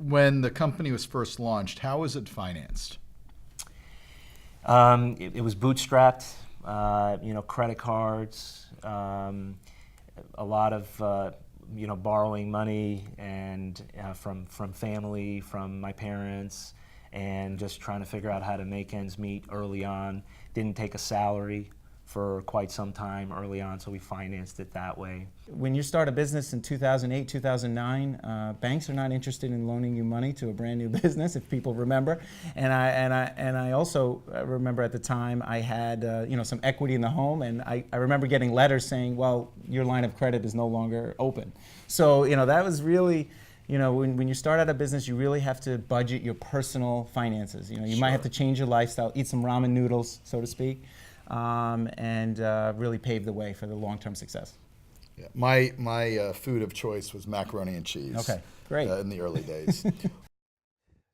when the company was first launched, how was it financed? It was bootstrapped, credit cards, a lot of borrowing money and from family, from my parents, and just trying to figure out how to make ends meet early on. Didn't take a salary for quite some time early on, so we financed it that way. When you start a business in 2008, 2009, banks are not interested in loaning you money to a brand new business, if people remember. And I also remember at the time I had some equity in the home, and I remember getting letters saying, well, your line of credit is no longer open. So that was really, when you start out a business, you really have to budget your personal finances. You might have to change your lifestyle, eat some ramen noodles, so to speak. And really paved the way for the long-term success. Yeah. My food of choice was macaroni and cheese. Okay, great. In the early days.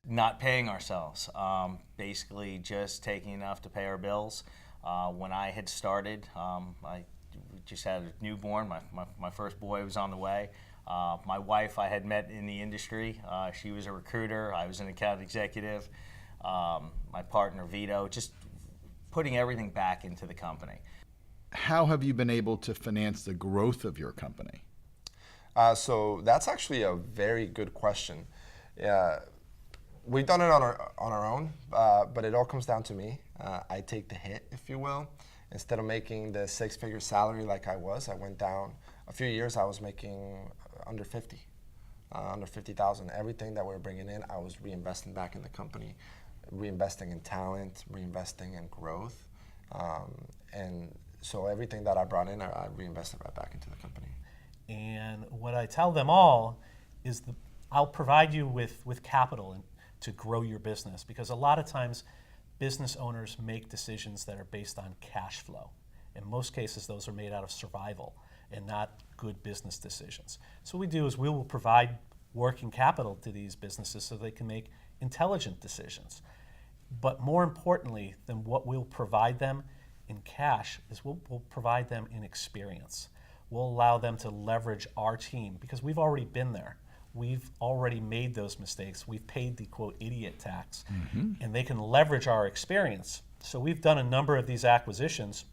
Not paying ourselves, basically just taking enough to pay our bills. When I had started, I just had a newborn. My first boy was on the way. My wife I had met in the industry. She was a recruiter. I was an account executive. My partner Vito, just putting everything back into the company. How have you been able to finance the growth of your company? So that's actually a very good question. We've done it on our own, but it all comes down to me. I take the hit, if you will. Instead of making the six-figure salary like I went down. A few years I was making under 50,000. Everything that we were bringing in, I was reinvesting back in the company. Reinvesting in talent, reinvesting in growth, and so everything that I brought in, I reinvested right back into the company. And what I tell them all is I'll provide you with capital to grow your business, because a lot of times business owners make decisions that are based on cash flow. In most cases, those are made out of survival and not good business decisions. So what we do is we will provide working capital to these businesses so they can make intelligent decisions. But more importantly than what we'll provide them in cash is we'll provide them in experience. We'll allow them to leverage our team because we've already been there. We've already made those mistakes. We've paid the quote idiot tax, and they can leverage our experience. So we've done a number of these acquisitions,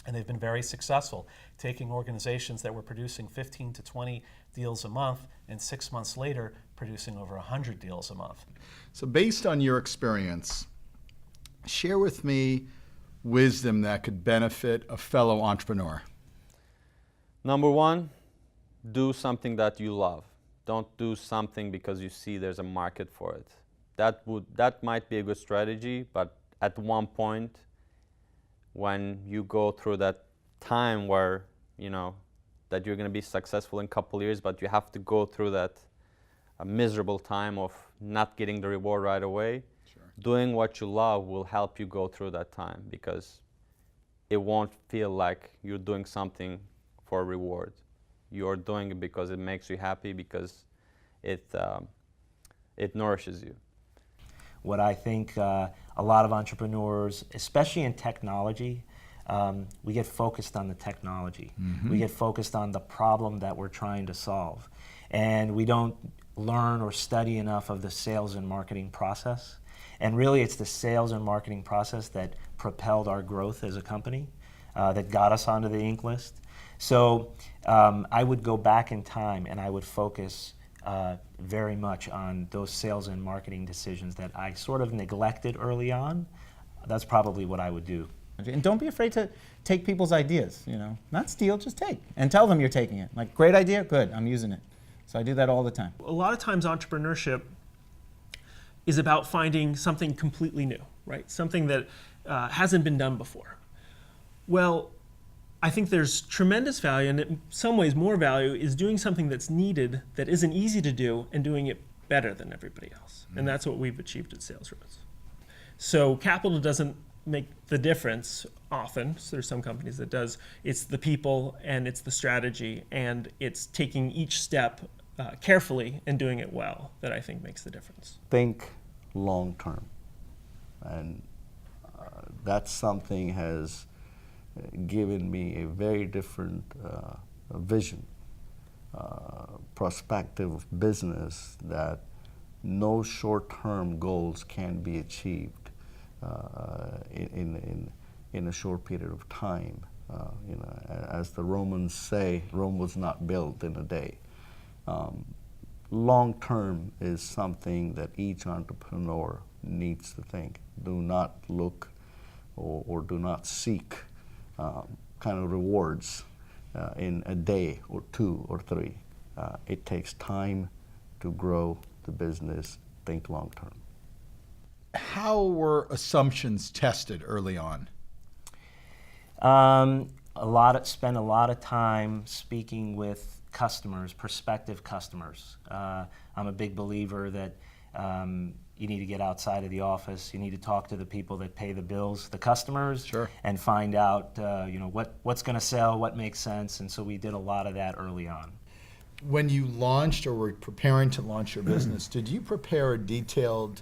and they've been very successful, taking organizations that were producing 15 to 20 deals a month, and 6 months later producing over 100 deals a month. So based on your experience, share with me wisdom that could benefit a fellow entrepreneur. Number one, do something that you love. Don't do something because you see there's a market for it. That might be a good strategy, but at one point, when you go through that time where, that you're going to be successful in a couple years, but you have to go through that miserable time of not getting the reward right away. Sure. Doing what you love will help you go through that time, because it won't feel like you're doing something for a reward. You're doing it because it makes you happy, because it nourishes you. What I think a lot of entrepreneurs, especially in technology, we get focused on the technology. We get focused on the problem that we're trying to solve. And we don't learn or study enough of the sales and marketing process. And really it's the sales and marketing process that propelled our growth as a company, that got us onto the Inc. list. So I would go back in time and I would focus very much on those sales and marketing decisions that I sort of neglected early on. That's probably what I would do. And don't be afraid to take people's ideas, Not steal, just take. And tell them you're taking it. Like, great idea, good, I'm using it. So I do that all the time. A lot of times entrepreneurship is about finding something completely new, right? Something that hasn't been done before. Well, I think there's tremendous value, and in some ways more value, is doing something that's needed, that isn't easy to do, and doing it better than everybody else. And that's what we've achieved at SalesRoads. So capital doesn't make the difference often. So there's some companies that does. It's the people, and it's the strategy, and it's taking each step carefully and doing it well that I think makes the difference. Think long term, and that's something has given me a very different vision, perspective of business that no short-term goals can be achieved in a short period of time. As the Romans say, Rome was not built in a day. Long term is something that each entrepreneur needs to think. Do not look or do not seek kind of rewards in a day or two or three. It takes time to grow the business. Think long term. How were assumptions tested early on? Spend a lot of time speaking with customers, prospective customers. I'm a big believer that you need to get outside of the office. You need to talk to the people that pay the bills, the customers, Sure. and find out what's going to sell, what makes sense. And so we did a lot of that early on. When you launched or were preparing to launch your business, did you prepare a detailed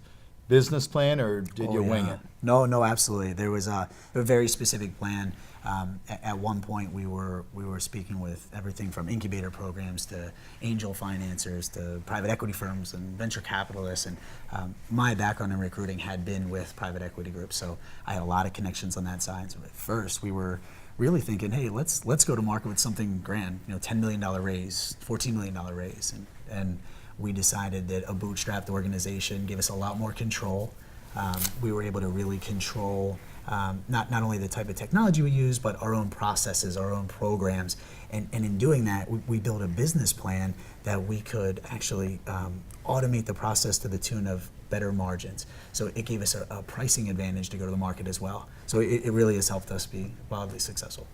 business plan or did you wing it? No, absolutely. There was a very specific plan. At one point, we were speaking with everything from incubator programs to angel financiers to private equity firms and venture capitalists. And my background in recruiting had been with private equity groups, so I had a lot of connections on that side. So at first, we were really thinking, hey, let's go to market with something grand, $10 million raise, $14 million raise, and we decided that a bootstrapped organization gave us a lot more control. We were able to really control not only the type of technology we use, but our own processes, our own programs. And in doing that, we built a business plan that we could actually automate the process to the tune of better margins. So it gave us a pricing advantage to go to the market as well. So it really has helped us be wildly successful.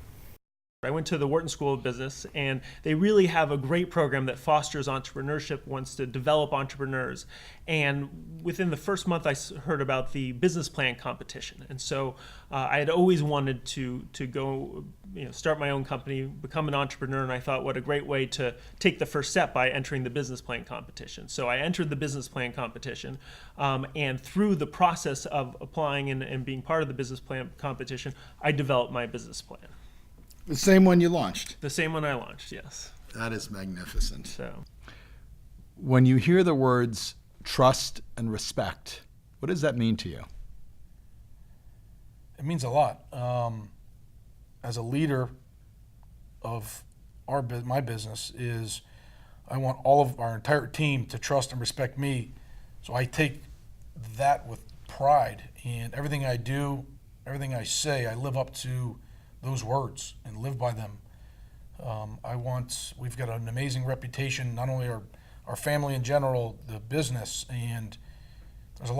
I went to the Wharton School of Business, and they really have a great program that fosters entrepreneurship, wants to develop entrepreneurs. And within the first month, I heard about the business plan competition. And so I had always wanted to go, start my own company, become an entrepreneur. And I thought, what a great way to take the first step by entering the business plan competition. So I entered the business plan competition, and through the process of applying and being part of the business plan competition, I developed my business plan. The same one you launched? The same one I launched, yes. That is magnificent. So, when you hear the words trust and respect, what does that mean to you? It means a lot. As a leader of my business, I want all of our entire team to trust and respect me. So I take that with pride, and everything I do, everything I say, I live up to those words and live by them. We've got an amazing reputation, not only our family in general, the business, and there's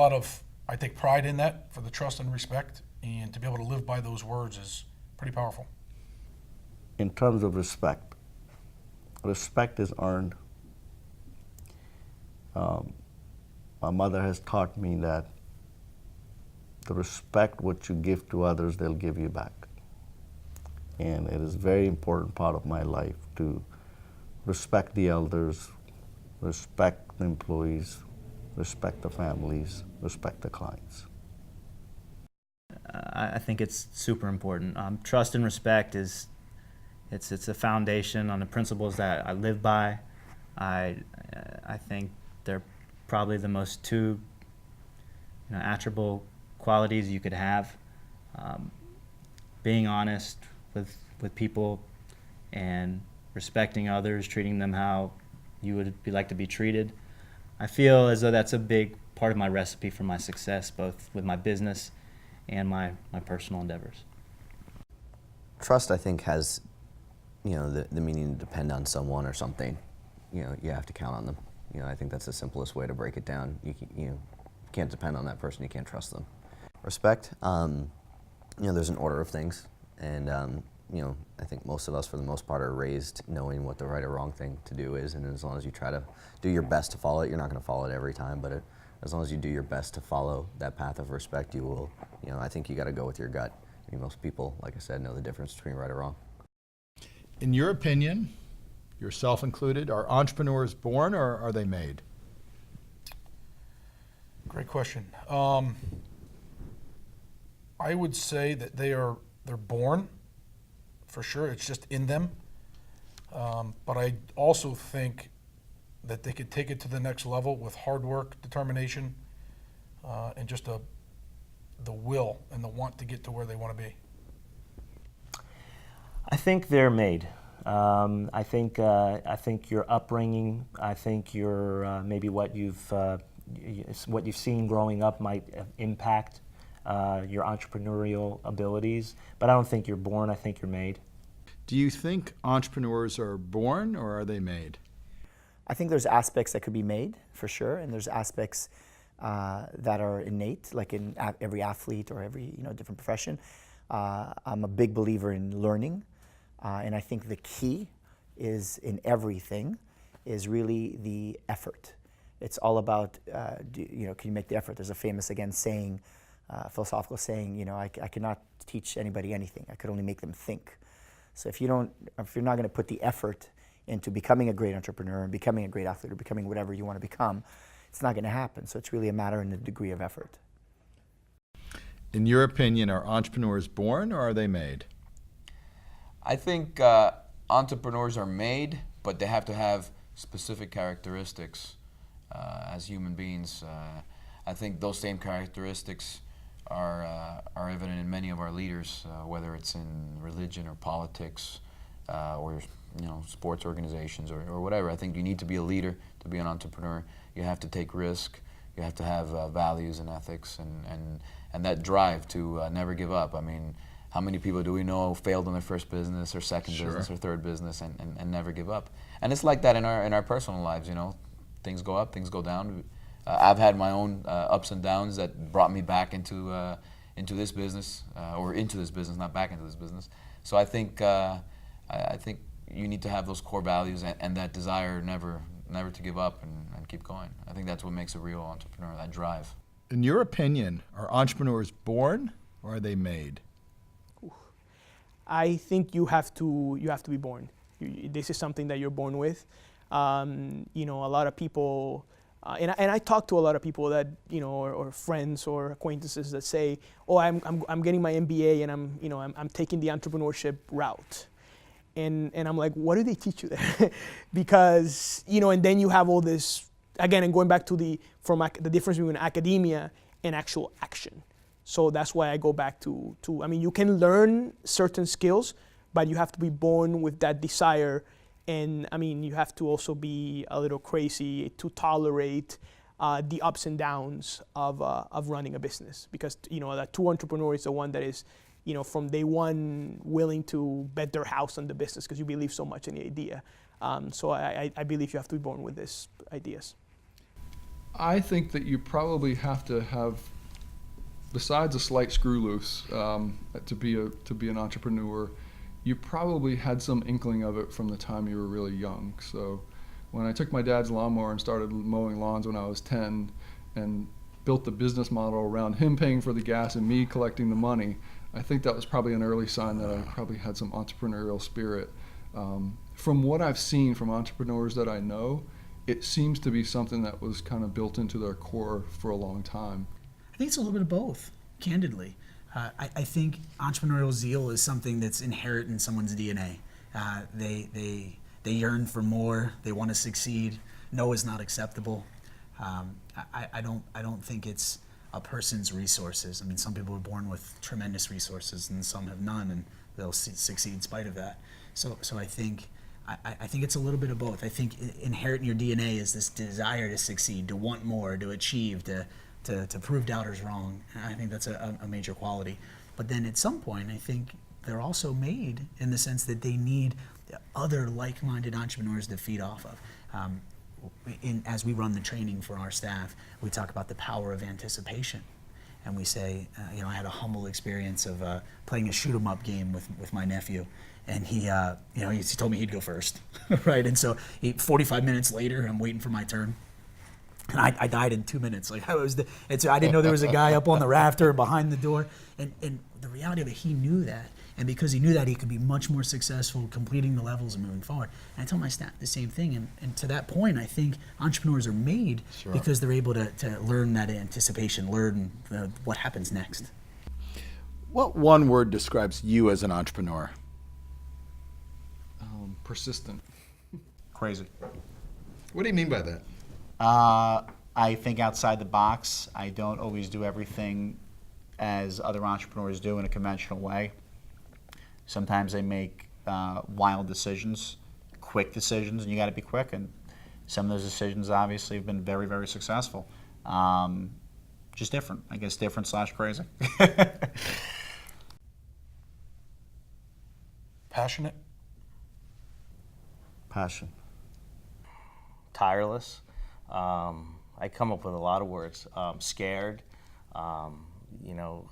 I take pride in that for the trust and respect, and to be able to live by those words is pretty powerful. In terms of respect is earned. My mother has taught me that to respect what you give to others, they'll give you back. And it is a very important part of my life to respect the elders, respect the employees, respect the families, respect the clients. I think it's super important. Trust and respect it's a foundation on the principles that I live by. I think they're probably the most two attributable qualities you could have. Being honest with people and respecting others, treating them how you would like to be treated. I feel as though that's a big part of my recipe for my success, both with my business and my personal endeavors. Trust, I think, has the meaning to depend on someone or something. You have to count on them. I think that's the simplest way to break it down. You can't depend on that person. You can't trust them. Respect, there's an order of things. And, I think most of us, for the most part, are raised knowing what the right or wrong thing to do is. And as long as you try to do your best to follow it, you're not going to follow it every time. But as long as you do your best to follow that path of respect, you will, I think you got to go with your gut. Most people, like I said, know the difference between right or wrong. In your opinion, yourself included, are entrepreneurs born or are they made? Great question. I would say that they're born, for sure. It's just in them. But I also think that they could take it to the next level with hard work, determination, and just the will and the want to get to where they want to be? I think they're made. I think your upbringing, I think your maybe what you've seen growing up might impact your entrepreneurial abilities. But I don't think you're born. I think you're made. Do you think entrepreneurs are born or are they made? I think there's aspects that could be made, for sure, and there's aspects that are innate, like in every athlete or every different profession. I'm a big believer in learning, and I think the key is in everything is really the effort. It's all about, can you make the effort? There's a famous, again, saying, philosophical saying, I cannot teach anybody anything. I could only make them think. So if you're not going to put the effort into becoming a great entrepreneur and becoming a great athlete or becoming whatever you want to become, it's not going to happen. So it's really a matter in the degree of effort. In your opinion, are entrepreneurs born or are they made? I think entrepreneurs are made, but they have to have specific characteristics as human beings. I think those same characteristics are evident in many of our leaders, whether it's in religion or politics or sports organizations or whatever. I think you need to be a leader to be an entrepreneur. You have to take risk. You have to have values and ethics and that drive to never give up. I mean, how many people do we know failed in their first business or second business or third business and never give up? And it's like that in our personal lives. Things go up, things go down. I've had my own ups and downs that brought me back into this business, not back into this business. So I think you need to have those core values and that desire never to give up and keep going. I think that's what makes a real entrepreneur, that drive. In your opinion, are entrepreneurs born or are they made? I think you have to be born. This is something that you're born with. A lot of people, and I talk to a lot of people that or friends or acquaintances that say, "Oh, I'm getting my MBA and I'm taking the entrepreneurship route," and I'm like, "What do they teach you there?" Because and then you have all this again, and going back to the difference between academia and actual action. So that's why I go back to you can learn certain skills, but you have to be born with that desire. And you have to also be a little crazy to tolerate the ups and downs of running a business. Because that true entrepreneur is the one that is, from day one willing to bet their house on the business because you believe so much in the idea. So I believe you have to be born with these ideas. I think that you probably have to have, besides a slight screw loose, to be an entrepreneur. You probably had some inkling of it from the time you were really young. So when I took my dad's lawnmower and started mowing lawns when I was 10 and built the business model around him paying for the gas and me collecting the money, I think that was probably an early sign that I probably had some entrepreneurial spirit. From what I've seen from entrepreneurs that I know, it seems to be something that was kind of built into their core for a long time. I think it's a little bit of both, candidly. I think entrepreneurial zeal is something that's inherent in someone's DNA. They yearn for more. They want to succeed. No is not acceptable. I don't think it's a person's resources. Some people are born with tremendous resources, and some have none, and they'll succeed in spite of that. So I think it's a little bit of both. I think inherent in your DNA is this desire to succeed, to want more, to achieve, to prove doubters wrong. I think that's a major quality. But then at some point, I think they're also made in the sense that they need other like-minded entrepreneurs to feed off of. As we run the training for our staff, we talk about the power of anticipation. And we say, I had a humble experience of playing a shoot-'em-up game with my nephew. And he told me he'd go first, right? And so 45 minutes later, I'm waiting for my turn. And I died in 2 minutes. I didn't know there was a guy up on the rafter behind the door. And the reality of it, he knew that. And because he knew that, he could be much more successful completing the levels and moving forward. And I tell my staff the same thing. And to that point, I think entrepreneurs are made because they're able to learn that anticipation, learn what happens next. What one word describes you as an entrepreneur? Persistent. Crazy. What do you mean by that? I think outside the box. I don't always do everything as other entrepreneurs do in a conventional way. Sometimes they make wild decisions, quick decisions, and you got to be quick. And some of those decisions obviously have been very, very successful. Just different, I guess, different/crazy. Passionate? Passion. Tireless. I come up with a lot of words. Scared. You know,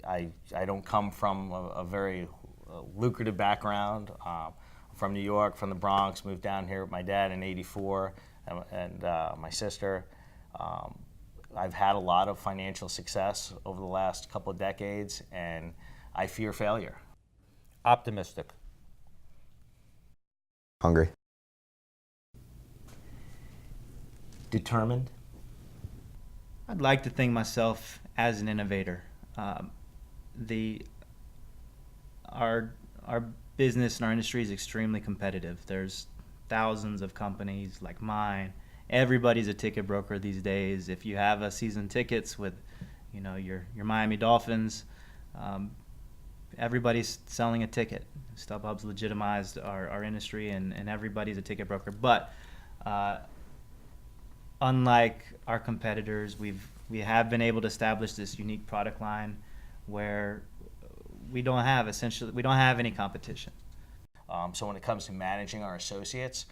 I don't come from a very lucrative background. From New York, from the Bronx, moved down here with my dad in '84 and my sister. I've had a lot of financial success over the last couple of decades, and I fear failure. Optimistic. Hungry. Determined. I'd like to think myself as an innovator. Our business and our industry is extremely competitive. There's thousands of companies like mine. Everybody's a ticket broker these days. If you have a season tickets with, you know, your Miami Dolphins, everybody's selling a ticket. StubHub's legitimized our industry, and everybody's a ticket broker. But unlike our competitors, we have been able to establish this unique product line where we don't have any competition. So when it comes to managing our associates,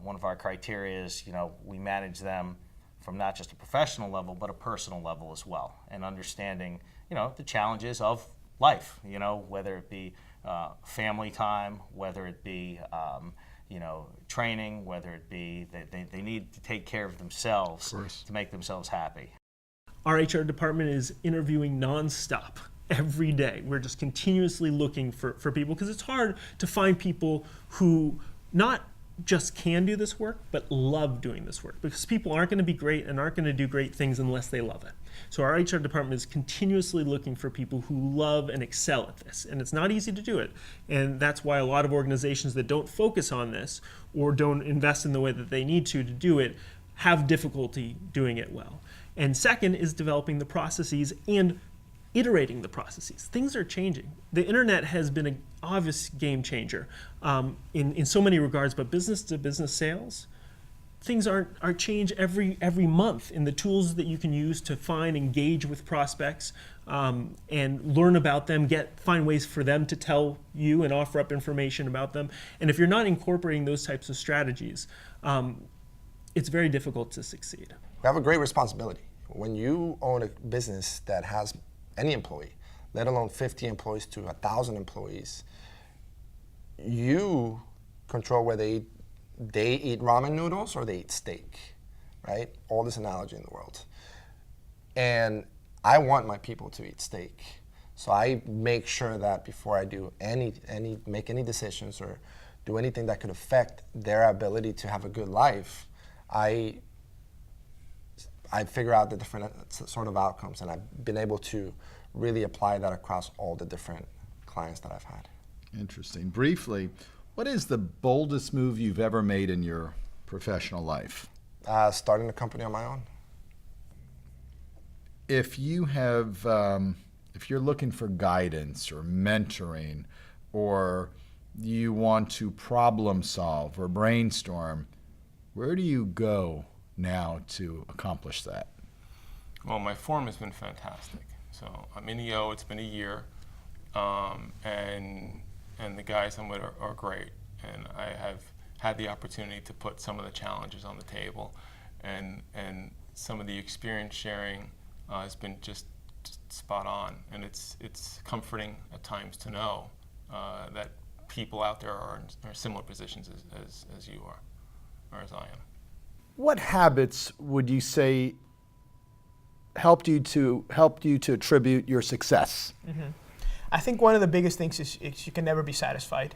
one of our criteria is, you know, we manage them from not just a professional level, but a personal level as well, and understanding, you know, the challenges of life, you know, whether it be family time, whether it be, you know, training, whether it be that they need to take care of themselves to make themselves happy. Our HR department is interviewing nonstop every day. We're just continuously looking for people, because it's hard to find people who not just can do this work, but love doing this work, because people aren't going to be great and aren't going to do great things unless they love it. So our HR department is continuously looking for people who love and excel at this, and it's not easy to do it. And that's why a lot of organizations that don't focus on this or don't invest in the way that they need to do it have difficulty doing it well. And second is developing the processes and iterating the processes. Things are changing. The internet has been an obvious game changer in so many regards, but business to business sales, things are changed every month in the tools that you can use to engage with prospects and learn about them, find ways for them to tell you and offer up information about them. And if you're not incorporating those types of strategies, it's very difficult to succeed. We have a great responsibility. When you own a business that has any employee, let alone 50 employees to 1,000 employees, you control whether they eat ramen noodles or they eat steak, right? All this analogy in the world. And I want my people to eat steak. So I make sure that before I do make any decisions or do anything that could affect their ability to have a good life, I figure out the different sort of outcomes, and I've been able to really apply that across all the different clients that I've had. Interesting. Briefly, what is the boldest move you've ever made in your professional life? Starting a company on my own. If you have, if you're looking for guidance or mentoring, or you want to problem solve or brainstorm, where do you go now to accomplish that? Well, my form has been fantastic. So I'm in EO, it's been a year, and the guys I'm with are great. And I have had the opportunity to put some of the challenges on the table, and some of the experience sharing has been just spot on. And it's comforting at times to know that people out there are in similar positions as you are, or as I am. What habits would you say helped you to attribute your success? Mm-hmm. I think one of the biggest things is you can never be satisfied.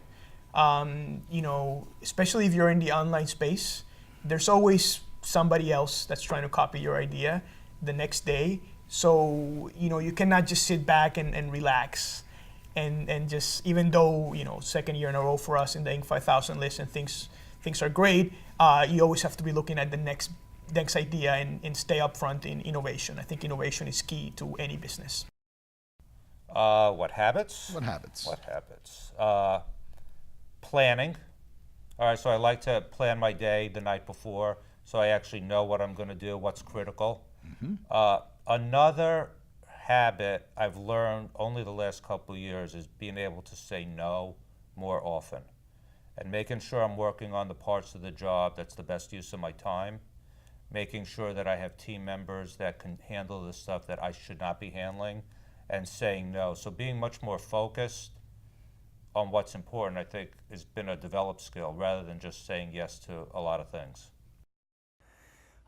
You know, especially if you're in the online space, there's always somebody else that's trying to copy your idea the next day. So, you know, you cannot just sit back and relax and just, even though, you know, second year in a row for us in the Inc. 5000 list and things things are great, you always have to be looking at the next idea and stay up front in innovation. I think innovation is key to any business. What habits? What habits? What habits? Planning. All right, so I like to plan my day the night before so I actually know what I'm going to do, what's critical. Another habit I've learned only the last couple of years is being able to say no more often and making sure I'm working on the parts of the job that's the best use of my time, making sure that I have team members that can handle the stuff that I should not be handling, and saying no. So being much more focused on what's important, I think, has been a developed skill rather than just saying yes to a lot of things.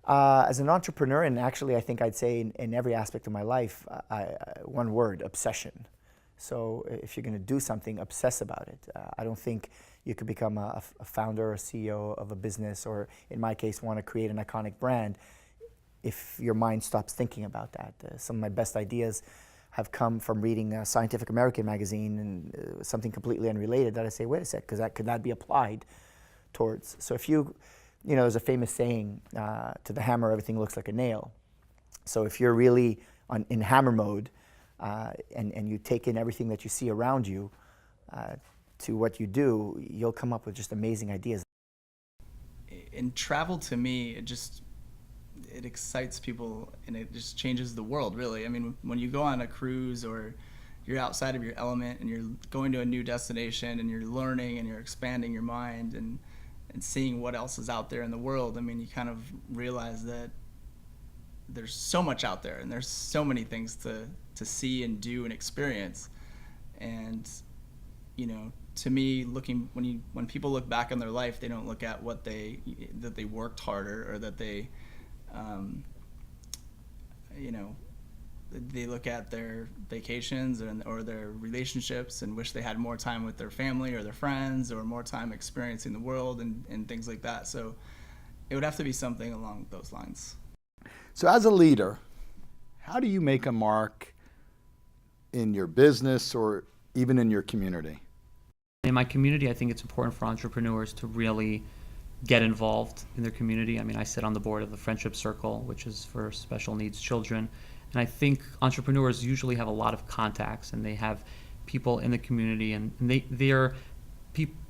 As an entrepreneur, and actually I think I'd say in every aspect of my life, one word, obsession. So if you're going to do something, obsess about it. I don't think you could become a founder or CEO of a business, or in my case, want to create an iconic brand, if your mind stops thinking about that. Some of my best ideas have come from reading Scientific American magazine and something completely unrelated that I say, wait a sec, because could that be applied towards? So if you know, there's a famous saying, to the hammer, everything looks like a nail. So if you're really in hammer mode, and you take in everything that you see around you to what you do, you'll come up with just amazing ideas. And travel, to me, it excites people, and it just changes the world, really. I mean, when you go on a cruise, or you're outside of your element and you're going to a new destination and you're learning and you're expanding your mind and seeing what else is out there in the world, I mean, you kind of realize that there's so much out there and there's so many things to see and do and experience. And, you know, to me, when people look back on their life, they don't look at that they worked harder, or that they, you know, they look at their vacations or their relationships and wish they had more time with their family or their friends, or more time experiencing the world and things like that. So it would have to be something along those lines. So as a leader, how do you make a mark in your business or even in your community? In my community, I think it's important for entrepreneurs to really get involved in their community. I mean, I sit on the board of the Friendship Circle, which is for special needs children. And I think entrepreneurs usually have a lot of contacts, and they have people in the community, and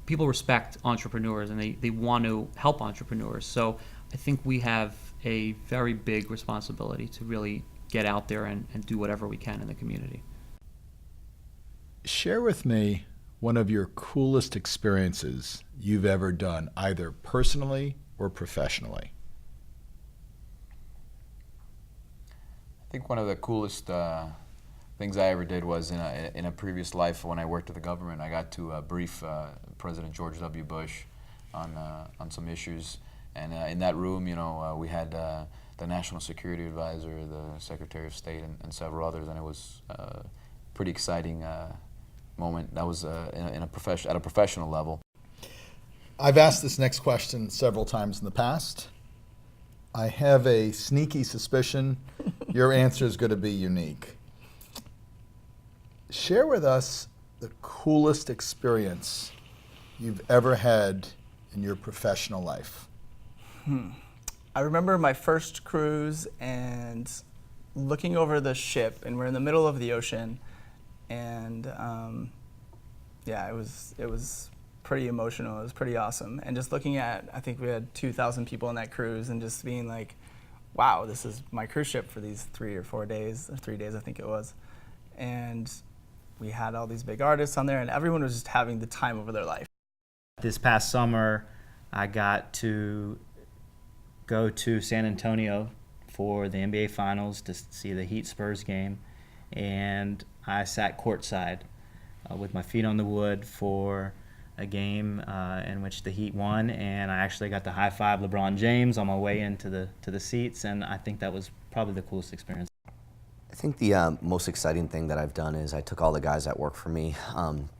people respect entrepreneurs, and they want to help entrepreneurs. So I think we have a very big responsibility to really get out there and do whatever we can in the community. Share with me one of your coolest experiences you've ever done, either personally or professionally. I think one of the coolest things I ever did was in a previous life when I worked at the government. I got to brief President George W. Bush on some issues, and in that room, you know, we had the National Security Advisor, the Secretary of State, and several others, and it was a pretty exciting moment. That was at a professional level. I've asked this next question several times in the past. I have a sneaky suspicion your answer is going to be unique. Share with us the coolest experience you've ever had in your professional life. I remember my first cruise and looking over the ship, and we're in the middle of the ocean, and yeah, it was pretty emotional. It was pretty awesome. And just looking at, I think we had 2,000 people on that cruise, and just being like, wow, this is my cruise ship for these 3 or 4 days, or 3 days I think it was. And we had all these big artists on there, and everyone was just having the time of their life. This past summer, I got to go to San Antonio for the NBA Finals to see the Heat Spurs game, and I sat courtside with my feet on the wood for a game in which the Heat won, and I actually got to high-five LeBron James on my way into the seats, and I think that was probably the coolest experience. I think the most exciting thing that I've done is I took all the guys that work for me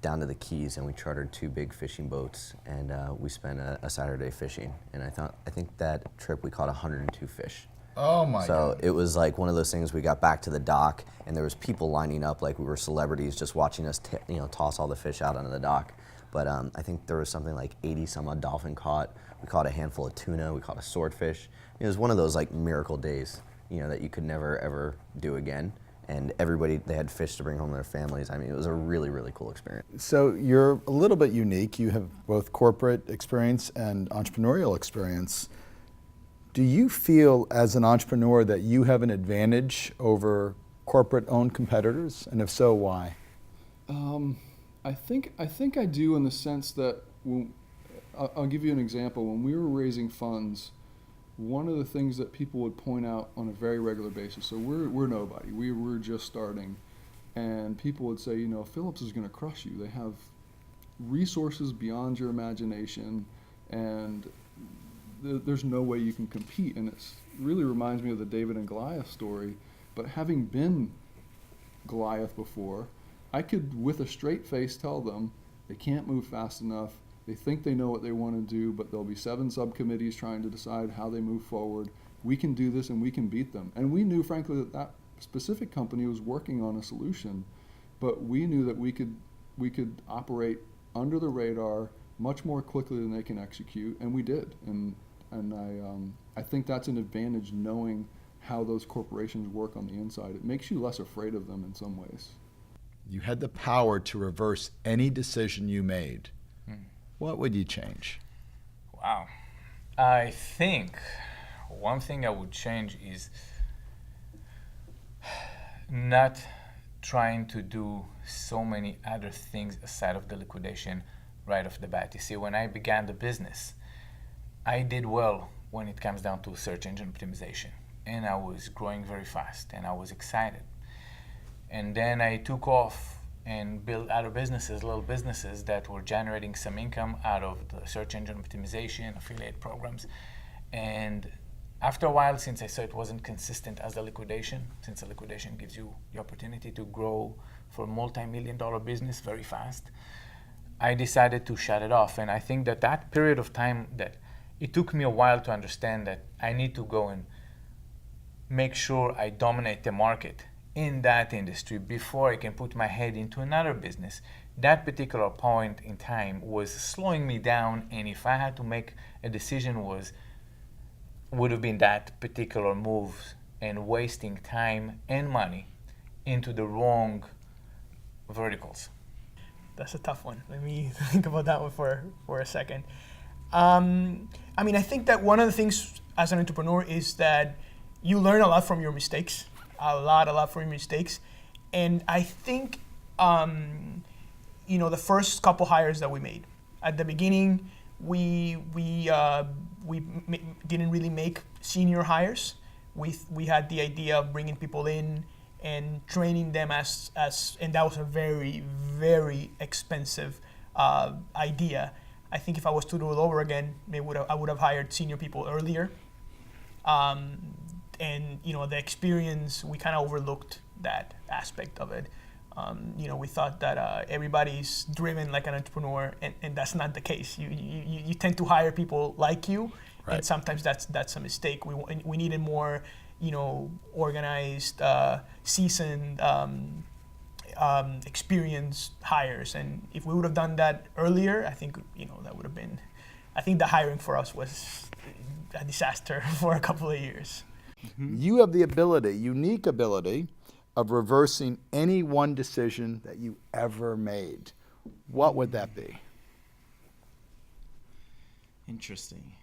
down to the Keys, and we chartered 2 big fishing boats, and we spent a Saturday fishing. And I think that trip we caught 102 fish. Oh my God. So it was like one of those things. We got back to the dock, and there was people lining up like we were celebrities, just watching us toss all the fish out onto the dock. But I think there was something like 80 some odd dolphin caught. We caught a handful of tuna. We caught a swordfish. It was one of those like miracle days, that you could never ever do again. And everybody, they had fish to bring home to their families. I mean, it was a really, really cool experience. So you're a little bit unique. You have both corporate experience and entrepreneurial experience. Do you feel as an entrepreneur that you have an advantage over corporate-owned competitors? And if so, why? I think I do, in the sense that I'll give you an example. When we were raising funds, one of the things that people would point out on a very regular basis, so we're nobody, we're just starting, and people would say, Phillips is going to crush you. They have resources beyond your imagination, and there's no way you can compete. And it really reminds me of the David and Goliath story. But having been Goliath before, I could, with a straight face, tell them they can't move fast enough. They think they know what they want to do, but there'll be 7 subcommittees trying to decide how they move forward. We can do this and we can beat them. And we knew, frankly, that specific company was working on a solution, but we knew that we could operate under the radar much more quickly than they can execute, and we did. And I think that's an advantage, knowing how those corporations work on the inside. It makes you less afraid of them in some ways. You had the power to reverse any decision you made. What would you change? Wow. I think one thing I would change is not trying to do so many other things aside of the liquidation right off the bat. You see, when I began the business, I did well when it comes down to search engine optimization. And I was growing very fast, and I was excited. And then I took off and built other businesses, little businesses that were generating some income out of the search engine optimization, affiliate programs. And after a while, since I saw it wasn't consistent as the liquidation, since the liquidation gives you the opportunity to grow for a multi-million-dollar business very fast, I decided to shut it off. And I think that period of time, that it took me a while to understand that I need to go and make sure I dominate the market in that industry before I can put my head into another business. That particular point in time was slowing me down, and if I had to make a decision, would have been that particular move, and wasting time and money into the wrong verticals. That's a tough one. Let me think about that one for a second. I think that one of the things as an entrepreneur is that you learn a lot from your mistakes. A lot from your mistakes. And I think, the first couple hires that we made, at the beginning, we didn't really make senior hires. We had the idea of bringing people in and training them and that was a very, very expensive idea. I think if I was to do it over again, I would have hired senior people earlier. And the experience, we kind of overlooked that aspect of it. We thought that everybody's driven like an entrepreneur, and that's not the case. You tend to hire people like you, right. And sometimes that's a mistake. We needed more, organized, seasoned, experienced hires. And if we would have done that earlier, I think that would have been. I think the hiring for us was a disaster for a couple of years. You have the unique ability, of reversing any one decision that you ever made. What would that be? Interesting.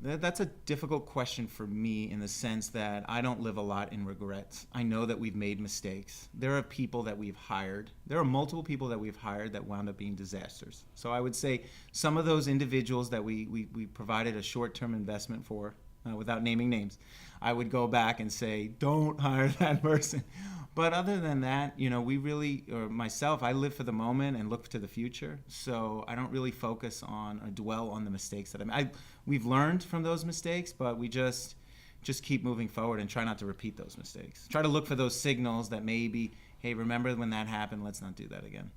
That's a difficult question for me, in the sense that I don't live a lot in regrets. I know that we've made mistakes. There are people that we've hired. There are multiple people that we've hired that wound up being disasters. So I would say some of those individuals that we provided a short-term investment for, without naming names, I would go back and say, don't hire that person. But other than that, we really, or myself, I live for the moment and look to the future. So I don't really focus on or dwell on the mistakes that I made. We've learned from those mistakes, but we just keep moving forward and try not to repeat those mistakes. Try to look for those signals that maybe, hey, remember when that happened, let's not do that again.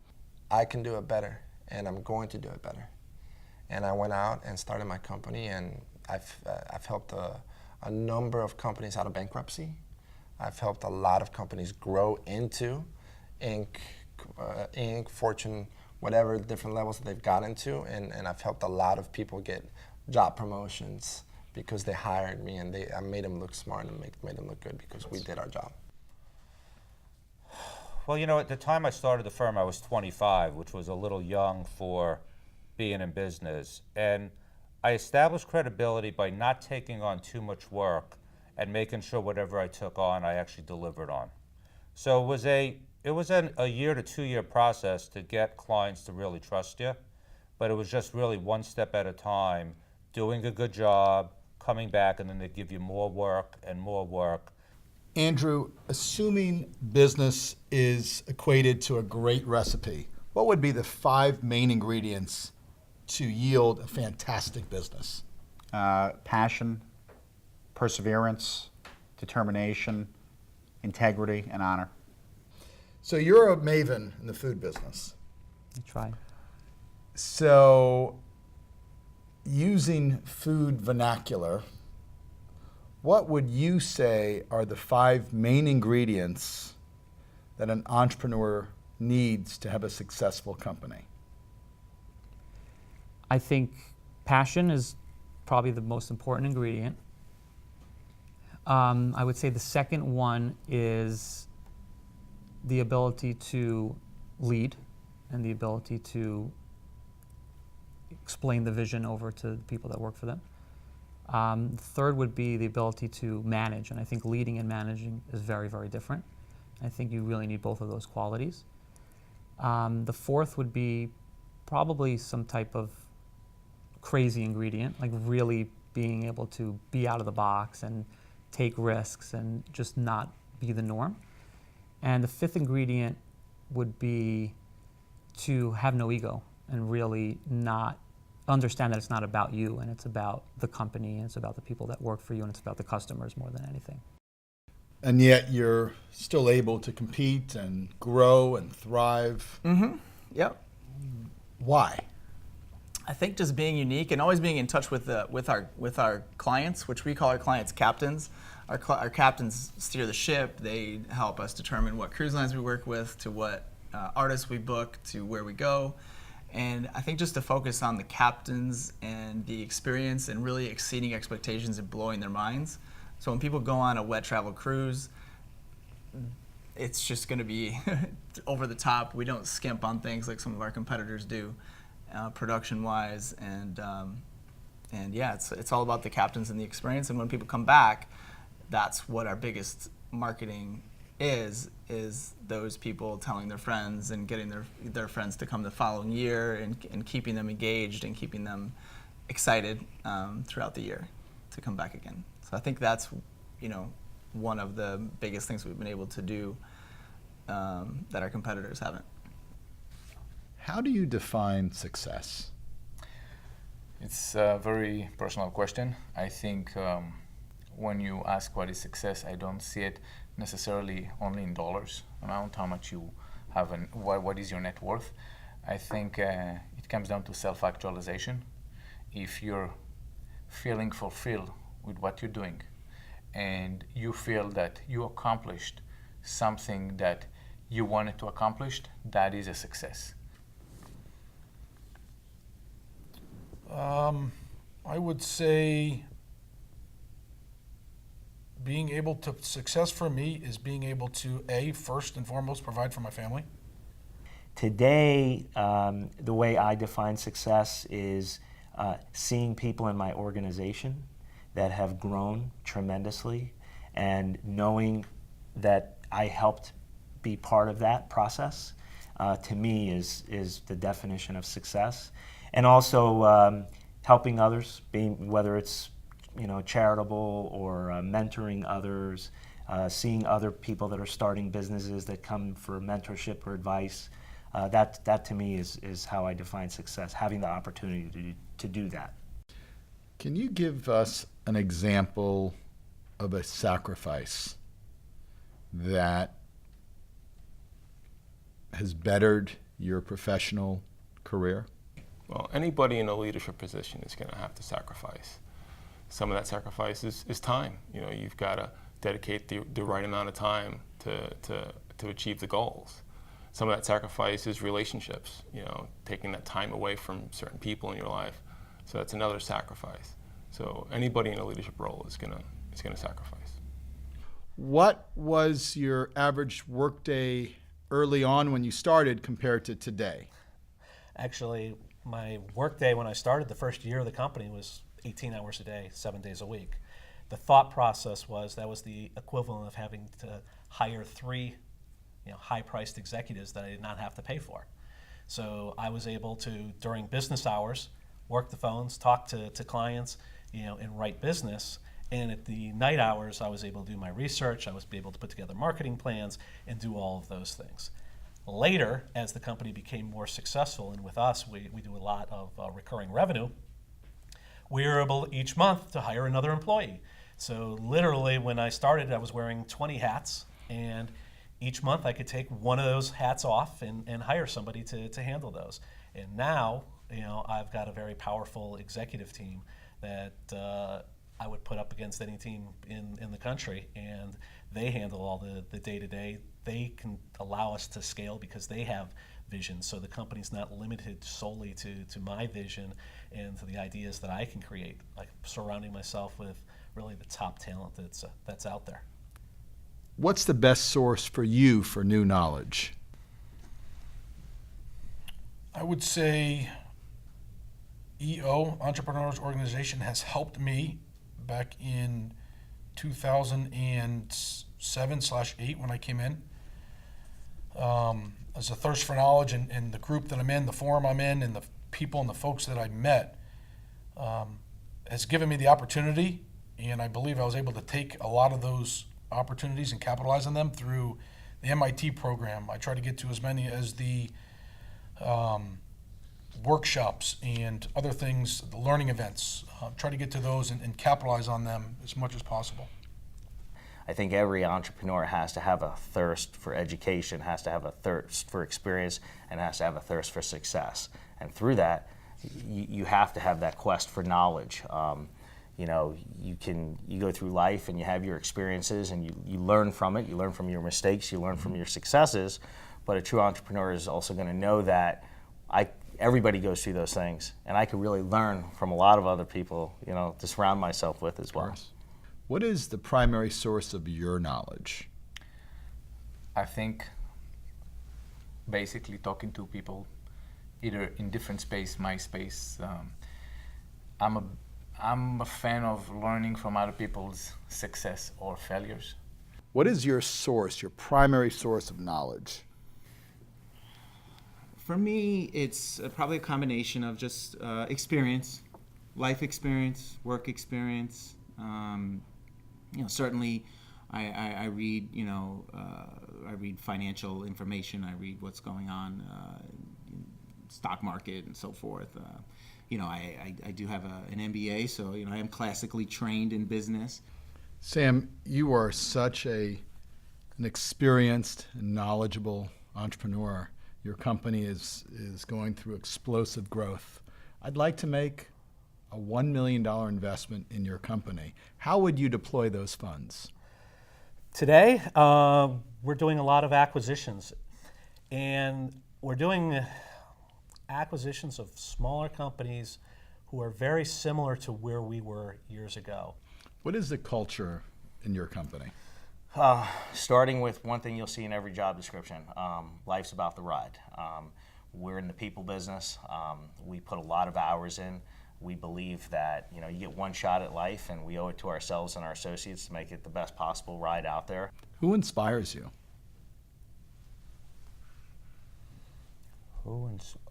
I can do it better, and I'm going to do it better. And I went out and started my company, and I've helped a number of companies out of bankruptcy. I've helped a lot of companies grow into Inc., Fortune, whatever different levels that they've got into, and I've helped a lot of people get job promotions because they hired me, and I made them look smart and made them look good because we did our job. Well, you know, at the time I started the firm, I was 25, which was a little young for being in business. And I established credibility by not taking on too much work and making sure whatever I took on, I actually delivered on. So it was a year to 2 year process to get clients to really trust you, but it was just really one step at a time, doing a good job, coming back, and then they give you more work and more work. Andrew, assuming business is equated to a great recipe, what would be the 5 main ingredients to yield a fantastic business? Passion, perseverance, determination, integrity, and honor. So you're a maven in the food business. I try. So using food vernacular, what would you say are the 5 main ingredients that an entrepreneur needs to have a successful company? I think passion is probably the most important ingredient. I would say the second one is the ability to lead and the ability to explain the vision over to the people that work for them. The third would be the ability to manage, and I think leading and managing is very, very different. I think you really need both of those qualities. The fourth would be probably some type of crazy ingredient, like really being able to be out of the box and take risks and just not be the norm. And the fifth ingredient would be to have no ego and really not understand that it's not about you and it's about the company and it's about the people that work for you and it's about the customers more than anything. And yet you're still able to compete and grow and thrive. Mm-hmm. Yep. Why? I think just being unique and always being in touch with our clients, which we call our clients captains. Our captains steer the ship. They help us determine what cruise lines we work with, to what artists we book, to where we go. And I think just to focus on the captains and the experience and really exceeding expectations and blowing their minds. So when people go on a wet travel cruise, it's just going to be over the top. We don't skimp on things like some of our competitors do, production-wise. And yeah, it's all about the captains and the experience. And when people come back, that's what our biggest marketing is those people telling their friends and getting their friends to come the following year and keeping them engaged and keeping them excited throughout the year to come back again. So I think that's, one of the biggest things we've been able to do that our competitors haven't. How do you define success? It's a very personal question. I think when you ask what is success, I don't see it necessarily only in dollars amount, how much you have and what is your net worth. I think it comes down to self-actualization. If you're feeling fulfilled with what you're doing and you feel that you accomplished something that you wanted to accomplish, that is a success. I would say being able to, success for me is being able to, first and foremost, provide for my family. Today, the way I define success is seeing people in my organization that have grown tremendously and knowing that I helped be part of that process, to me is the definition of success. And also helping others, whether it's charitable or mentoring others, seeing other people that are starting businesses that come for mentorship or advice. That to me is how I define success, having the opportunity to do that. Can you give us an example of a sacrifice that has bettered your professional career? Well, anybody in a leadership position is going to have to sacrifice. Some of that sacrifice is time. You've got to dedicate the right amount of time to achieve the goals. Some of that sacrifice is relationships, taking that time away from certain people in your life. So that's another sacrifice. So anybody in a leadership role is gonna sacrifice. What was your average workday early on when you started compared to today? Actually, my workday when I started the first year of the company was 18 hours a day, 7 days a week. The thought process was that was the equivalent of having to hire 3 high-priced executives that I did not have to pay for. So I was able to, during business hours, work the phones, talk to clients, and write business. And at the night hours, I was able to do my research. I was able to put together marketing plans and do all of those things. Later, as the company became more successful, and with us, we do a lot of recurring revenue, we were able each month to hire another employee. So literally, when I started, I was wearing 20 hats, and each month I could take one of those hats off and hire somebody to handle those. And now, I've got a very powerful executive team that I would put up against any team in the country, and they handle all the day-to-day. They can allow us to scale because they have vision, so the company's not limited solely to my vision and to the ideas that I can create, like surrounding myself with really the top talent that's out there. What's the best source for you for new knowledge? I would say EO, Entrepreneurs Organization, has helped me back in 2007/8 when I came in. As a thirst for knowledge, and the group that I'm in, the forum I'm in, and the people and the folks that I met has given me the opportunity, and I believe I was able to take a lot of those opportunities and capitalize on them through the MIT program. I try to get to as many as the workshops and other things, the learning events. Try to get to those and capitalize on them as much as possible. I think every entrepreneur has to have a thirst for education, has to have a thirst for experience, and has to have a thirst for success. And through that, you have to have that quest for knowledge. You go through life and you have your experiences and you learn from it. You learn from your mistakes, you learn from your successes. But a true entrepreneur is also going to know that everybody goes through those things, and I can really learn from a lot of other people, to surround myself with as well. What is the primary source of your knowledge? I think basically talking to people, either in different space, my space. I'm a fan of learning from other people's success or failures. What is your source, your primary source of knowledge? For me, it's probably a combination of just experience, life experience, work experience. Certainly, I read. I read financial information. I read what's going on in stock market and so forth. I do have an MBA, so I am classically trained in business. Sam, you are such an experienced and knowledgeable entrepreneur. Your company is going through explosive growth. I'd like to make a $1 million investment in your company. How would you deploy those funds? Today, we're doing a lot of acquisitions, and we're doing acquisitions of smaller companies who are very similar to where we were years ago. What is the culture in your company? Starting with one thing you'll see in every job description, life's about the ride. We're in the people business. We put a lot of hours in. We believe that you get one shot at life, and we owe it to ourselves and our associates to make it the best possible ride out there. Who inspires you?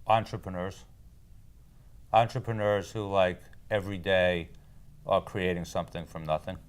Entrepreneurs. Entrepreneurs who, every day are creating something from nothing.